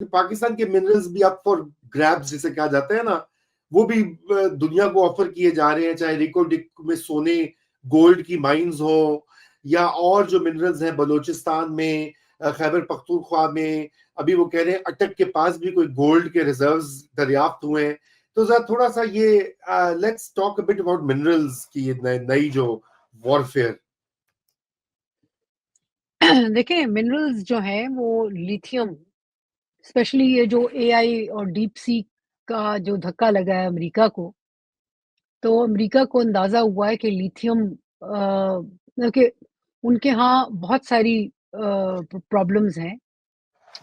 पाकिस्तान के मिनरल्स भी up for grabs जिसे कहा जाता है ना, वो भी दुनिया को ऑफर किए जा रहे हैं, चाहे रिकोडिक में सोने गोल्ड की माइंस हो, या और जो मिनरल्स हैं बलूचिस्तान में, खैबर पख्तूनख्वा में, अभी वो कह रहे हैं अटक के पास भी कोई गोल्ड के रिजर्व्स दरियाफ्त हुए हैं। तो जरा थोड़ा सा ये let's talk a bit about minerals की नई जो वॉरफेयर। देखिए, मिनरल्स जो हैं वो लिथियम, स्पेशली ये जो एआई और डीप सी का जो धक्का लगा है अमेरिका को, तो अमेरिका को अंदाज़ा हुआ है कि लिथियम कि उनके यहाँ बहुत सारी प्रॉब्लम्स हैं।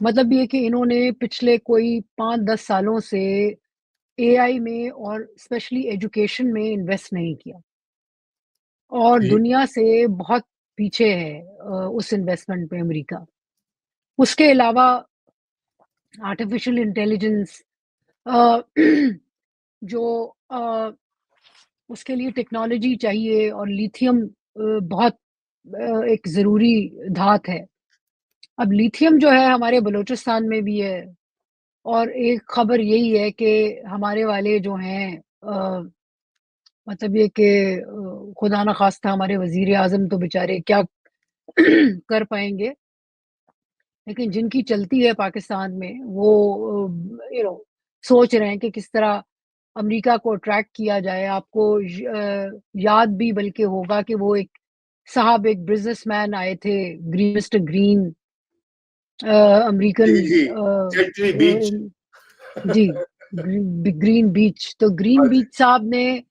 मतलब ये कि इन्होंने पिछले कोई 5-10 सालों से एआई में और स्पेशली एजुकेशन में इन्वेस्ट नहीं किया और ठीक। दुनिया से बहुत पीछे है उस इन्वेस्टमेंट पे अमेरिका। उसके अलावा आर्टिफिशियल इंटेलिजेंस जो उसके लिए टेक्नोलॉजी चाहिए और लिथियम बहुत एक ज़रूरी धात है। अब लिथियम जो है हमारे बलूचिस्तान में भी है और एक खबर यही है कि हमारे वाले जो हैं मतलब ये कि खुदा ना ख़ास्ता हमारे वज़ीर-ए-आज़म तो बेचारे क्या कर पाएँगे, लेकिन जिनकी चलती है पाकिस्तान में वो सोच रहे हैं कि किस तरह अमेरिका को अट्रैक्ट किया जाए। आपको याद भी बल्कि होगा कि वो एक साहब एक बिज़नेसमैन आए थे, मिस्टर ग्रीन अमेरिकन जी जी, अ, जेंटली बीच। इन जी, ग्रीन बीच। तो ग्रीन बीच साहब ने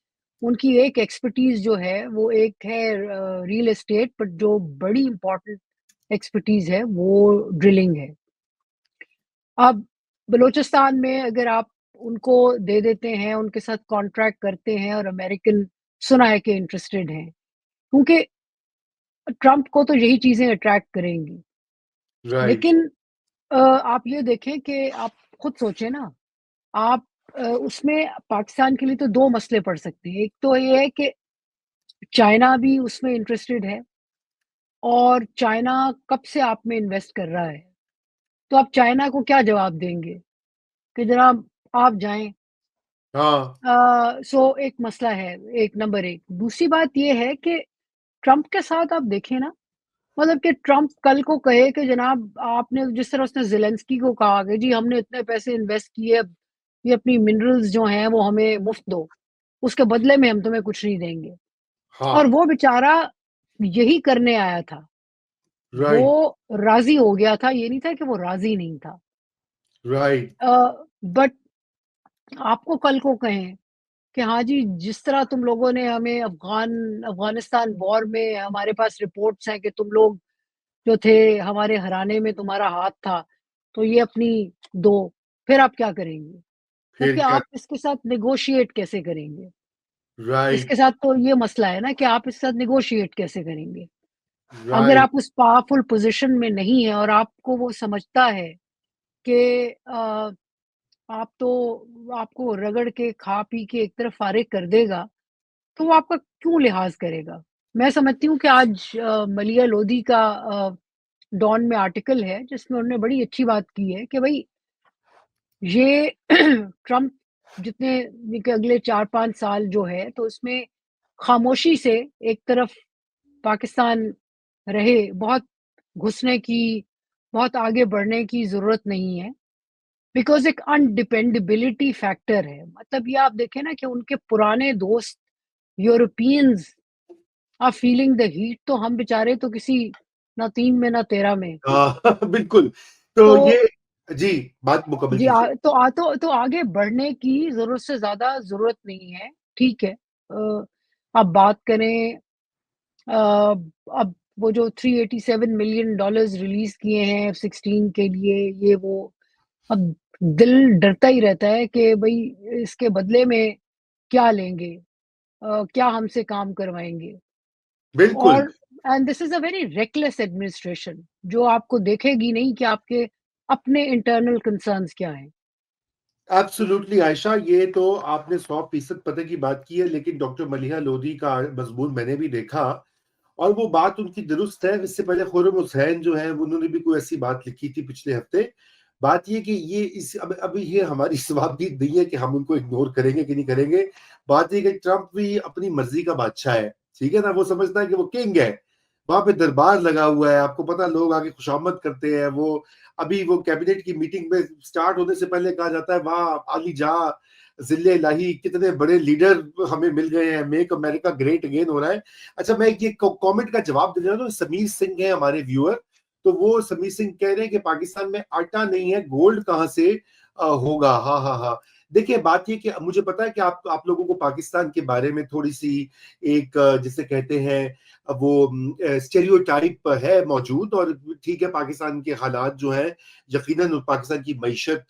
उनकी एक एक्सपर्टीज़ जो है वो एक है रियल एस्टेट, बट जो बड़ी इम्पोर्टेंट एक्सपर्टीज़ है वो ड्रिलिंग है। अब बलूचिस्तान में अगर आप उनको दे देते हैं, उनके साथ कॉन्ट्रैक्ट करते हैं और अमेरिकन सुना है कि इंटरेस्टेड हैं, क्योंकि ट्रम्प को तो यही चीज़ें अट्रैक्ट करेंगी। राइट। लेकिन आप ये देखें कि आप खुद सोचें ना, आप उसमें पाकिस्तान के लिए तो 2 मसले पड़ सकते हैं। एक तो ये है कि चाइना भी उसमें इंटरेस्टेड है और चाइना कब से आप में इन्वेस्ट कर रहा है। तो आप चाइना को क्या जवाब देंगे कि जनाब आप जाएँ। हाँ। सो एक मसला है, एक नंबर 1। दूसरी बात ये है कि ट्रम्प के साथ आप देखें ना, मतलब कि ट्रम्प कल को कहे कि जनाब आपने जिस तरह उसने ज़ेलेंस्की को कहा कि जी हमने इतने पैसे इन्वेस्ट किए, अब ये अपनी मिनरल्स जो हैं वो हमें मुफ़्त दो, उसके बदले में हम तुम्हें कुछ नहीं देंगे। और हाँ। वो बेचारा यही करने आया था। राइट। वो राज़ी हो गया था, ये नहीं था कि वो राज़ी नहीं था। राइट। बट आपको कल को कहें कि हाँ जी, जिस तरह तुम लोगों ने हमें अफ़गानिस्तान वॉर में हमारे पास रिपोर्ट्स हैं कि तुम लोग जो थे हमारे हराने में तुम्हारा हाथ था, तो ये अपनी दो, फिर आप क्या करेंगे? फिर क्योंकि क्या? आप इसके साथ नेगोशिएट कैसे करेंगे? इसके राइट। साथ तो ये मसला है ना कि आप इसके साथ नेगोशिएट कैसे करेंगे? अगर राइट। आप उस पावरफुल पोज़ीशन में नहीं हैं और आपको वो समझता है कि आप तो आपको रगड़ के, खा-पी के एक तरफ फ़ारिग कर देगा, तो वो आपका क्यों लिहाज़ करेगा? मैं समझती हूँ कि आज मलिया लोधी का डॉन में आर्टिकल है जिसमें उन्होंने बड़ी अच्छी बात की है कि भई ये ट्रम्प जितने के अगले 4-5 साल जो है तो उसमें खामोशी से एक तरफ पाकिस्तान रहे, बहुत घुसने की, बहुत आगे बढ़ने की ज़रूरत नहीं है। बिकॉज़ एक अनडिपेंडेबिलिटी फैक्टर है। मतलब ये आप देखें ना कि उनके पुराने दोस्त Europeans are feeling the heat, तो हम बेचारे तो किसी ना 3 में ना 13 में। हाँ। बिल्कुल। तो तो ये जी, बात मुकम्मल जी कीजिए। तो आगे बढ़ने की ज़रूरत से ज़्यादा ज़रूरत नहीं है, ठीक है। आप बात करें अब वो जो $387 मिलियन रिलीज़ किए हैं F-16 के लिए, ये वो, अब दिल डरता ही रहता है कि भई इसके बदले में क्या लेंगे? क्या हमसे काम करवाएँगे? बिल्कुल। और and this is a very reckless administration जो आपको देखेगी नहीं कि आपके अपने इंटरनल कंसर्न्स क्या हैं। एब्सोल्युटली आयशा, ये तो आपने 100% पते की बात की है, लेकिन डॉक्टर मलिहा लोधी का मज़मून मैंने भी देखा और वो बात उनकी दुरुस्त है। इससे पहले खुर्रम हुसैन जो है उन्होंने भी कोई ऐसी बात लिखी थी पिछले हफ्ते। बात ये कि ये इस अब अभी ये हमारी स्वार्थी नहीं है कि हम उनको इग्नोर करेंगे कि नहीं करेंगे। बात ये कि ट्रंप भी अपनी मर्जी का बादशाह है, ठीक है ना? वो समझता है कि वो किंग है। वहां पे दरबार लगा हुआ है, आपको पता, लोग आके खुशामद करते हैं। वो अभी वो कैबिनेट की मीटिंग में स्टार्ट होने से पहले कहा जाता है, वाह अली जा, जिल्ले इलाही, कितने बड़े लीडर हमें मिल गए हैं, मेक अमेरिका ग्रेट अगेन हो रहा है। अच्छा, मैं ये कमेंट का जवाब दे रहा हूँ। समीर सिंह है हमारे व्यूअर, तो वो समीर सिंह कह रहे हैं कि पाकिस्तान में आटा नहीं है, गोल्ड कहां से होगा। हाँ हाँ हाँ, देखिए बात ये कि मुझे पता है कि आप लोगों को पाकिस्तान के बारे में थोड़ी सी एक जिसे कहते हैं वो स्टेरियोटाइप है मौजूद। और ठीक है, पाकिस्तान के हालात जो है, यकीनन पाकिस्तान की मईशत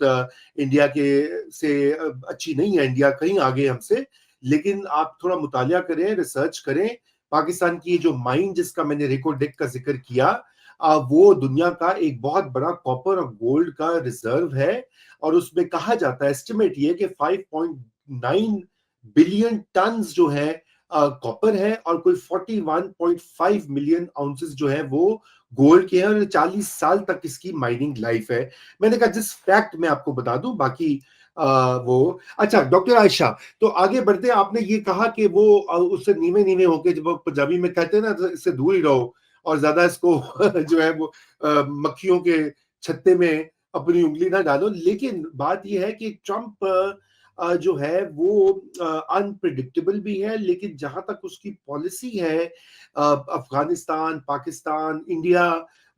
इंडिया के से अच्छी नहीं है, इंडिया कहीं आगे हमसे। लेकिन आप थोड़ा मुतालिया करें, रिसर्च करें। पाकिस्तान की जो माइन जिसका मैंने रिकॉर्ड डेक का जिक्र किया, वो दुनिया का एक बहुत बड़ा कॉपर और गोल्ड का रिजर्व है। और उसमें कहा जाता है, एस्टिमेट ये कि 5.9 बिलियन टन जो है कॉपर है, और कोई 41.5 मिलियन आउंसेस जो है वो गोल्ड के हैं, और 40 साल तक इसकी माइनिंग लाइफ है। मैंने कहा जिस फैक्ट मैं आपको बता दूं, बाकी वो अच्छा। डॉक्टर आयशा, तो आगे बढ़ते हैं। आपने ये कहा कि वो उससे नीवे नीवे होके, जब वो पंजाबी में कहते हैं ना, तो इससे दूर ही रहो और ज्यादा इसको जो है वो मक्खियों के छत्ते में अपनी उंगली ना डालो। लेकिन बात यह है कि ट्रंप जो है वो अनप्रिडिक्टेबल भी है, लेकिन जहां तक उसकी पॉलिसी है, अफगानिस्तान, पाकिस्तान, इंडिया,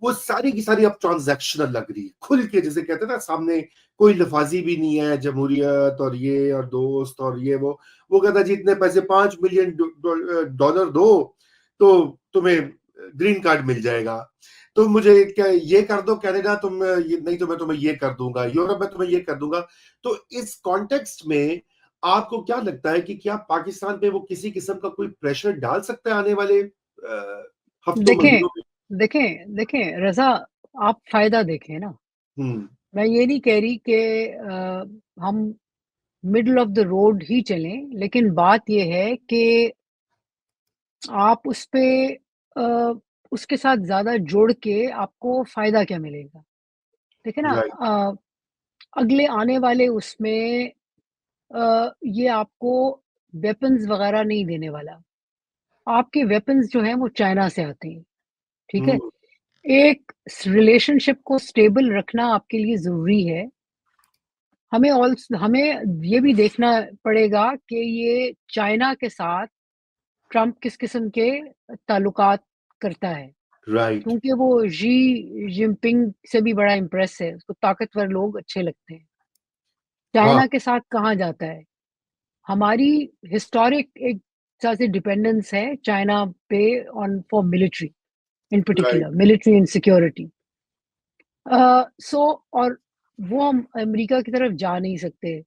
वो सारी की सारी अब ट्रांजैक्शनल लग रही है, खुल के, जैसे कहते हैं ना, सामने कोई लफाजी भी नहीं है, जमहूरियत और ये और दोस्त और ये वो कहता है जी इतने पैसे, $5 मिलियन दो, तो तुम्हें ग्रीन कार्ड मिल जाएगा। तुम मुझे क्या ये कर दो कनाडा, तुम ये नहीं तो मैं तुम्हें ये कर दूंगा, यूरोप में तुम्हें ये कर दूंगा। तो इस कॉन्टेक्स्ट में आपको क्या लगता है कि क्या पाकिस्तान पे वो किसी किस्म का कोई प्रेशर डाल सकता है आने वाले हफ्तों देखें महीनों में? देखें रज़ा, आप फ़ायदा देखें ना। हम्म। मैं ये नहीं कह रही कि हम मिडल ऑफ़ द रोड ही चलें, लेकिन बात ये है कि आप अ, उसके साथ ज़्यादा जुड़ के आपको फ़ायदा क्या मिलेगा? देखिए ना, राइट। अगले आने वाले उसमें ये आपको वेपन्स वग़ैरह नहीं देने वाला। आपके वेपन्स जो हैं वो चाइना से आते हैं, ठीक है? हम्म। एक रिलेशनशिप को स्टेबल रखना आपके लिए ज़रूरी है। हमें ये भी देखना पड़ेगा कि ये चाइना के साथ ट्रंप किस किस्म के ताल्लुकात करता है, राइट। क्योंकि वो शी जिनपिंग से भी बड़ा इम्प्रेस है, उसको ताकतवर लोग अच्छे लगते हैं। हाँ। चाइना के साथ कहाँ जाता है? हमारी हिस्टोरिक एक तरह से डिपेंडेंस है चाइना पे on for military, in right. Particular military and security. So और वो हम अमेरिका की तरफ जा नहीं सकते।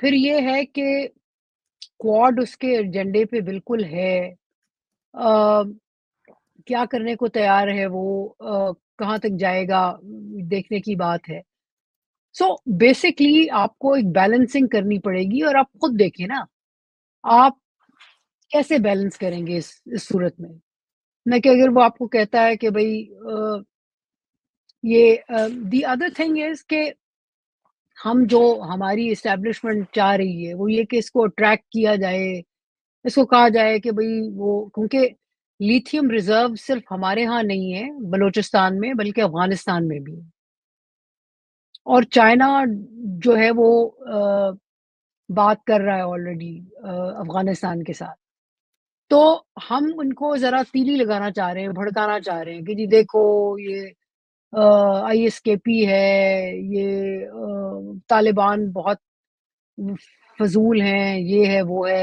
फिर ये है कि क्वाड उसके एजेंडे पे बिल्कुल है। अ, क्या करने को तैयार है वो, कहाँ तक जाएगा, देखने की बात है। सो बेसिकली आपको एक बैलेंसिंग करनी पड़ेगी, और आप खुद देखिए ना, आप कैसे बैलेंस करेंगे इस सूरत में? ना कि अगर वो आपको कहता है कि भई द अदर थिंग इज़ कि हम जो हमारी एस्टेब्लिशमेंट चाह रही है, वो ये कि इसको अट्रैक्ट किया जाए, इसको कहा जाए कि भई वो, क्योंकि लिथियम रिज़र्व सिर्फ़ हमारे यहाँ नहीं है, बलूचिस्तान में, बल्कि अफ़गानिस्तान में भी है। और चाइना जो है वो बात कर रहा है ऑलरेडी अफ़गानिस्तान के साथ। तो हम उनको ज़रा तीली लगाना चाह रहे हैं, भड़काना चाह रहे हैं कि जी देखो, ये आईएसकेपी है, ये तालिबान बहुत फ़ज़ूल हैं, ये है, वो है।